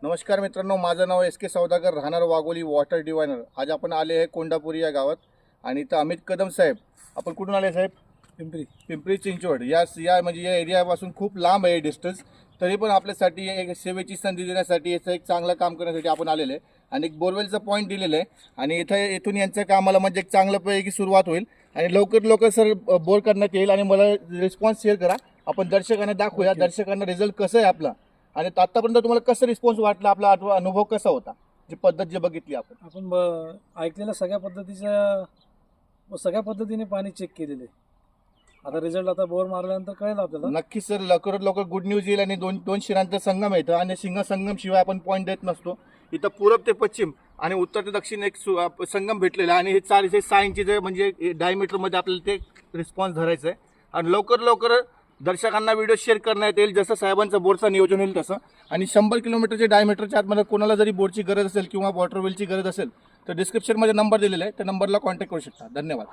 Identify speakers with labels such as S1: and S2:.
S1: नमस्कार मित्रांनो, माझं नाव एस के सौदागर, राहणार वाघोली, वॉटर डिवायनर. आज आपण आले आहे कोंडापुरी या गावात आणि इथं अमित कदम साहेब. आपण कुठून आले साहेब? पिंपरी चिंचवड या म्हणजे या एरियापासून खूप लांब आहे डिस्टन्स. तरी पण आपल्यासाठी एक सेवेची संधी देण्यासाठी याचं एक चांगलं काम करण्यासाठी आपण आलेले आहे आणि एक बोरवेलचं पॉईंट दिलेलं आहे आणि इथून यांचं कामाला म्हणजे एक चांगल्यापैकी सुरुवात होईल आणि लवकर सर बोर करण्यात येईल. आणि मला रिस्पॉन्स शेअर करा, आपण दर्शकांना दाखवूया दर्शकांना रिझल्ट कसं आहे आपला आणि आतापर्यंत तुम्हाला कसं रिस्पॉन्स वाटला, आपला अनुभव कसा होता, जी पद्धत जी बघितली आपण.
S2: ऐकलेल्या सगळ्या पद्धतीने पाणी चेक केलेले. आता रिझल्ट आता बोर मारल्यानंतर कळेल आपल्याला.
S1: नक्की सर, लवकर गुड न्यूज येईल आणि दोन शिरांचा संगम येतं आणि संगम शिवाय आपण पॉईंट देत नसतो. इथं पूरब ते पश्चिम आणि उत्तर ते दक्षिण एक संगम भेटलेला आहे आणि हे 6 इंची जे म्हणजे डायमीटरमध्ये आपल्याला ते रिस्पॉन्स धरायचं आहे आणि लवकर दर्शकांना व्हिडिओ शेअर करण्यात येईल जसं साहेबांचं बोरचं नियोजन होईल तसं. आणि 100 किलोमीटरच्या डायमीटरच्या आतमध्ये कोणाला जरी बोरची गरज असेल किंवा वॉटरवेलची गरज असेल तर डिस्क्रिप्शनमध्ये नंबर दिलेला आहे, त्या नंबरला कॉन्टॅक्ट करू शकता. धन्यवाद.